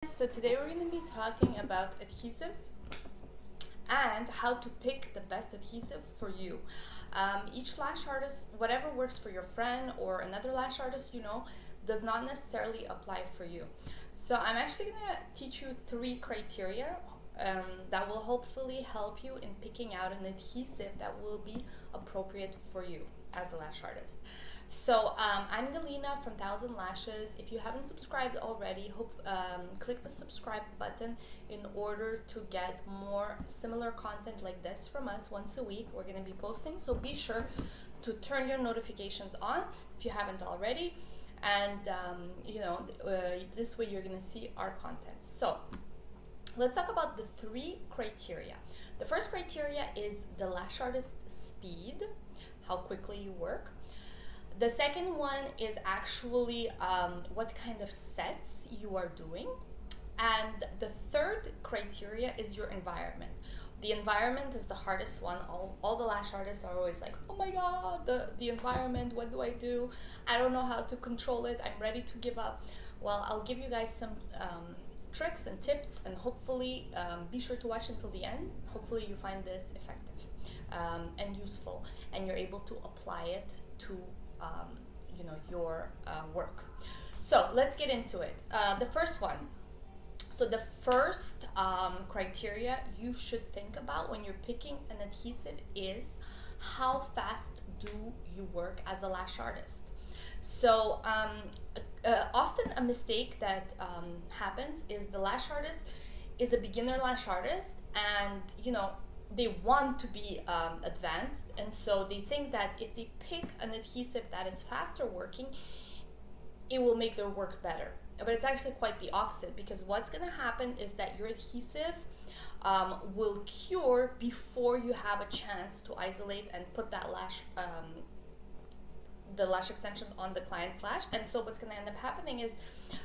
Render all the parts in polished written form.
So today we're going to be talking about adhesives and how to pick the best adhesive for you. Each lash artist, whatever works for your friend or another lash artist, does not necessarily apply for you. So I'm actually going to teach you 3 criteria that will hopefully help you in picking out an adhesive that will be appropriate for you as a lash artist. So I'm Galina from Thousand Lashes. If you haven't subscribed already, click the subscribe button in order to get more similar content like this from us once a week. We're going to be posting, so be sure to turn your notifications on if you haven't already. And this way you're going to see our content. So let's talk about the 3 criteria. The first criteria is the lash artist speed, how quickly you work. The second one is actually what kind of sets you are doing. And the third criteria is your environment. The environment is the hardest one. All the lash artists are always like, oh my god, the environment, what do I do? I don't know how to control it. I'm ready to give up. Well, I'll give you guys some tricks and tips, and hopefully be sure to watch until the end. Hopefully you find this effective and useful, and you're able to apply it to your work. So let's get into it. The first one. So the first criteria you should think about when you're picking an adhesive is how fast do you work as a lash artist. So often a mistake that happens is the lash artist is a beginner lash artist, and they want to be advanced, and so they think that if they pick an adhesive that is faster working, it will make their work better. But it's actually quite the opposite, because what's going to happen is that your adhesive will cure before you have a chance to isolate and put that the lash extension on the client's lash. And so what's going to end up happening is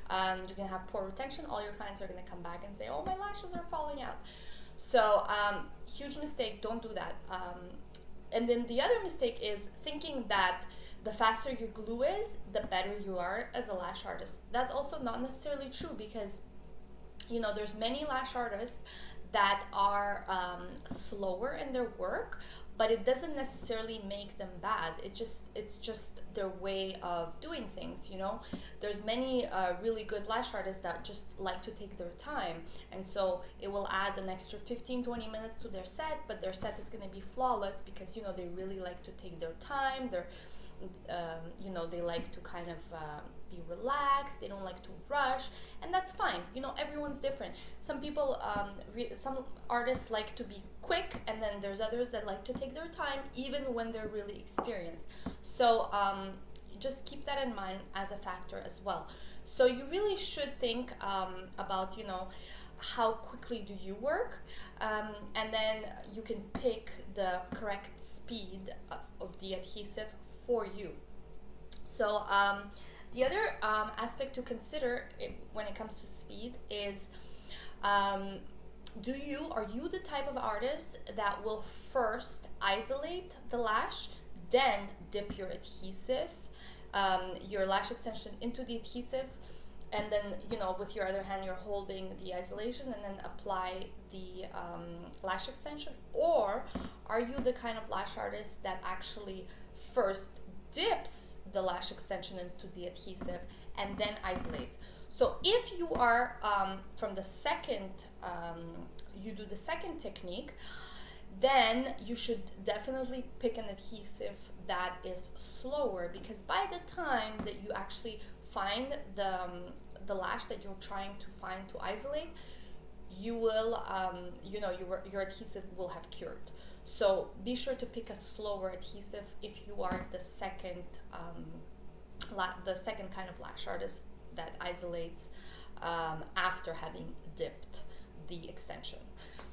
you're going to have poor retention. All your clients are going to come back and say, oh, my lashes are falling out. So huge mistake, don't do that. And then the other mistake is thinking that the faster your glue is, the better you are as a lash artist. That's also not necessarily true, because there's many lash artists that are slower in their work, but it doesn't necessarily make them bad. It's just their way of doing things. There's many really good lash artists that just like to take their time, and so it will add an extra 15-20 minutes to their set, but their set is going to be flawless because they really like to take their time. They like to kind of be relaxed. They don't like to rush, and that's fine. Everyone's different. Some people, some artists like to be quick, and then there's others that like to take their time even when they're really experienced. So just keep that in mind as a factor as well. So you really should think about how quickly do you work, and then you can pick the correct speed of the adhesive for you. So the other aspect to consider when it comes to speed is, are you the type of artist that will first isolate the lash, then dip your adhesive, your lash extension into the adhesive, and then with your other hand you're holding the isolation and then apply the lash extension? Or are you the kind of lash artist that actually first dips the lash extension into the adhesive and then isolates? So if you are from the second, you do the second technique, then you should definitely pick an adhesive that is slower, because by the time that you actually find the lash that you're trying to find to isolate, you will your adhesive will have cured. So be sure to pick a slower adhesive if you are the second kind of lash artist that isolates after having dipped the extension.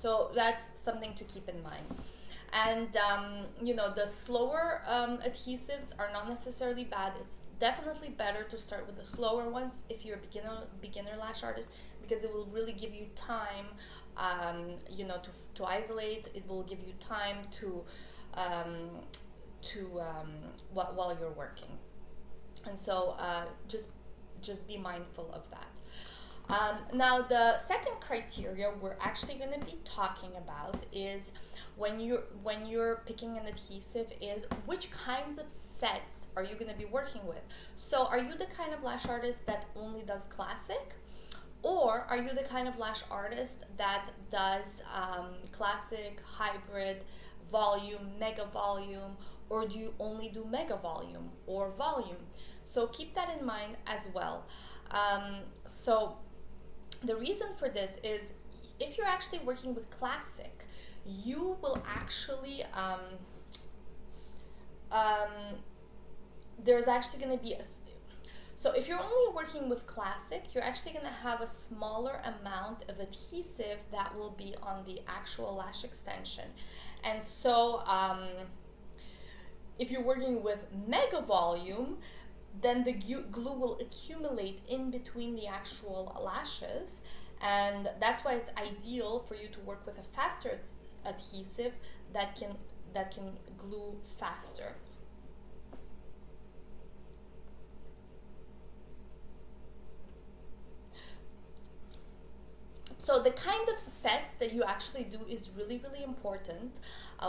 So that's something to keep in mind. And the slower adhesives are not necessarily bad. It's definitely better to start with the slower ones if you're a beginner lash artist, because it will really give you time to isolate. It will give you time to while you're working. And so just be mindful of that. Now, the second criteria we're actually going to be talking about is when you're picking an adhesive is which kinds of sets are you going to be working with. So, are you the kind of lash artist that only does classic, or are you the kind of lash artist that does classic, hybrid, volume, mega volume, or do you only do mega volume or volume? So keep that in mind as well. So the reason for this is if you're actually working with classic, you will actually there's actually going to be a so if you're only working with classic, you're actually going to have a smaller amount of adhesive that will be on the actual lash extension. And so if you're working with mega volume, then the glue will accumulate in between the actual lashes, and that's why it's ideal for you to work with a faster adhesive that can glue faster. So the kind of sets that you actually do is really, really important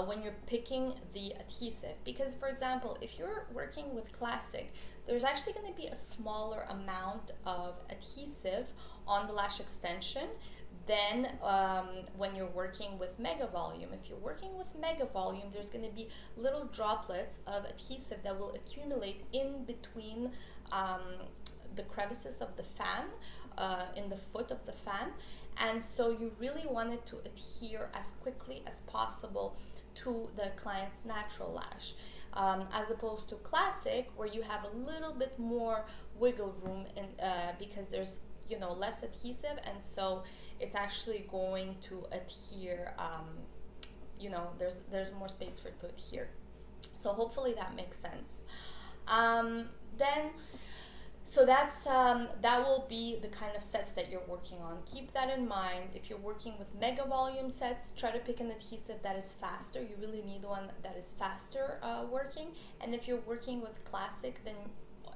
when you're picking the adhesive. Because, for example, if you're working with classic, there's actually going to be a smaller amount of adhesive on the lash extension than when you're working with mega volume. If you're working with mega volume, there's going to be little droplets of adhesive that will accumulate in between the crevices of the fan, in the foot of the fan. And so you really want it to adhere as quickly as possible to the client's natural lash, as opposed to classic, where you have a little bit more wiggle room in, because there's less adhesive, and so it's actually going to adhere. There's more space for it to adhere. So hopefully that makes sense. Then. So that will be the kind of sets that you're working on. Keep that in mind. If you're working with mega volume sets, try to pick an adhesive that is faster. You really need one that is faster working. And if you're working with classic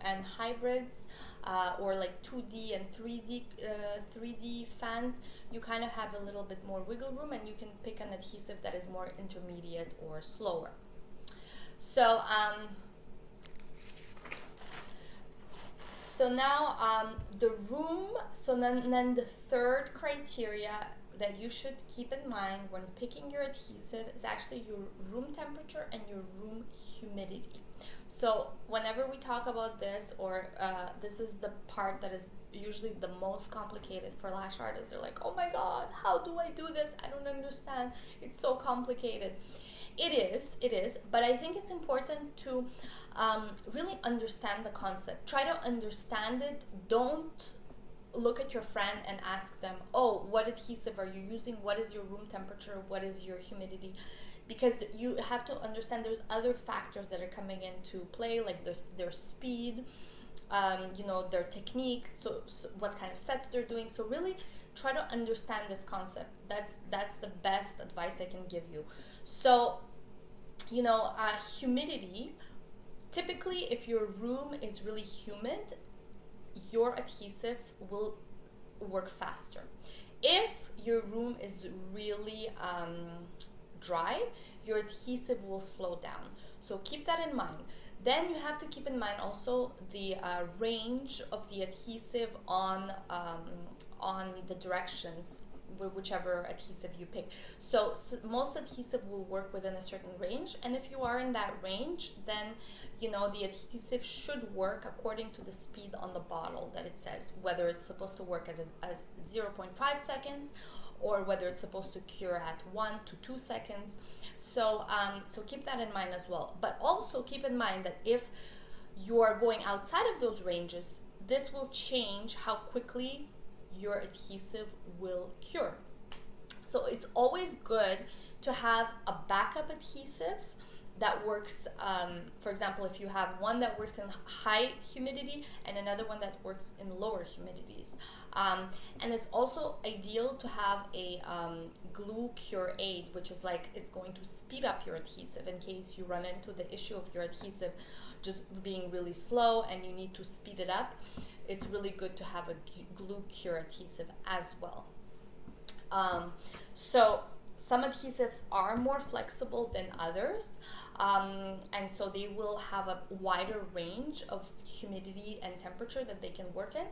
and hybrids, or like 2D and 3D fans, you kind of have a little bit more wiggle room, and you can pick an adhesive that is more intermediate or slower. So So now the room, so then the third criteria that you should keep in mind when picking your adhesive is actually your room temperature and your room humidity. So whenever we talk about this, or this is the part that is usually the most complicated for lash artists. They're like, oh my God, how do I do this? I don't understand. It's so complicated. It is, but I think it's important to really understand the concept. Try to understand it. Don't look at your friend and ask them, oh, what adhesive are you using? What is your room temperature? What is your humidity? Because you have to understand there's other factors that are coming into play, like their speed, their technique, so what kind of sets they're doing. So really try to understand this concept. That's the best advice I can give you. So, humidity, typically if your room is really humid, your adhesive will work faster. If your room is really dry, your adhesive will slow down. So keep that in mind. Then you have to keep in mind also the range of the adhesive on the directions, whichever adhesive you pick. So most adhesive will work within a certain range, and if you are in that range, then the adhesive should work according to the speed on the bottle that it says, whether it's supposed to work at 0.5 seconds or whether it's supposed to cure at 1 to 2 seconds. So keep that in mind as well. But also keep in mind that if you are going outside of those ranges, this will change how quickly your adhesive will cure. So it's always good to have a backup adhesive that works, for example, if you have one that works in high humidity and another one that works in lower humidities. And it's also ideal to have a glue cure aid, which is like it's going to speed up your adhesive in case you run into the issue of your adhesive just being really slow and you need to speed it up. it's really good to have a glue cure adhesive as well. So some adhesives are more flexible than others, and so they will have a wider range of humidity and temperature that they can work in.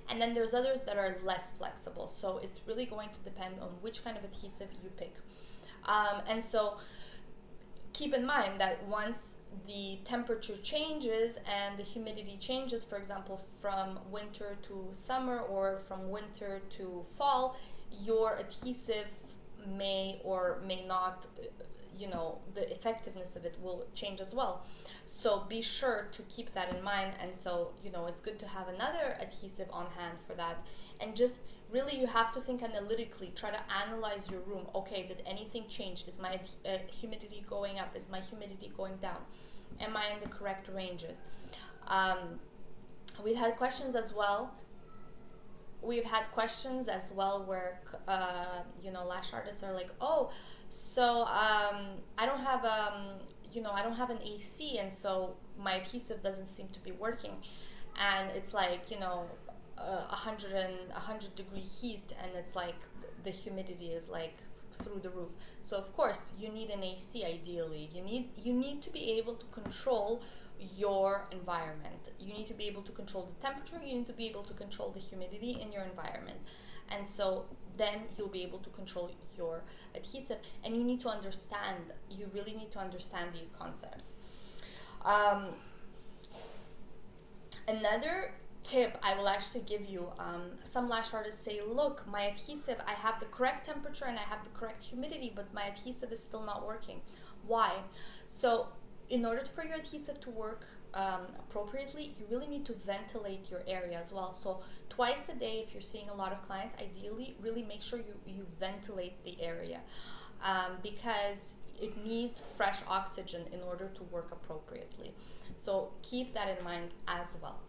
And then there's others that are less flexible. So it's really going to depend on which kind of adhesive you pick. And so keep in mind that once the temperature changes and the humidity changes, for example, from winter to summer or from winter to fall, your adhesive may or may not, the effectiveness of it will change as well. So be sure to keep that in mind. And so, it's good to have another adhesive on hand for that. And just really, you have to think analytically, try to analyze your room. Okay, did anything change? Is my humidity going up? Is my humidity going down? Am I in the correct ranges? We've had questions as well. Where, lash artists are like, oh, so I don't have I don't have an AC, and so my adhesive doesn't seem to be working, and it's like 100 degree heat, and it's like the humidity is like through the roof. So of course you need an AC. Ideally, you need to be able to control your environment. You need to be able to control the temperature. You need to be able to control the humidity in your environment, and so then you'll be able to control your adhesive. And you need to understand. You really need to understand these concepts. Another tip I will actually give you, some lash artists say, look, my adhesive, I have the correct temperature and I have the correct humidity, but my adhesive is still not working. Why? So in order for your adhesive to work appropriately, you really need to ventilate your area as well. So twice a day, if you're seeing a lot of clients, ideally really make sure you ventilate the area, because it needs fresh oxygen in order to work appropriately. So keep that in mind as well.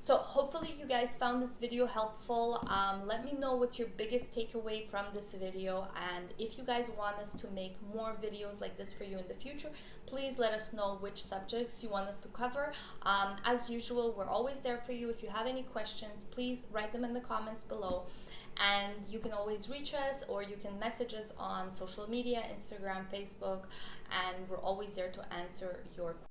So hopefully you guys found this video helpful. Let me know what's your biggest takeaway from this video, and if you guys want us to make more videos like this for you in the future, please let us know which subjects you want us to cover. As usual, we're always there for you. If you have any questions, please write them in the comments below, and you can always reach us, or you can message us on social media, Instagram, Facebook, and we're always there to answer your questions.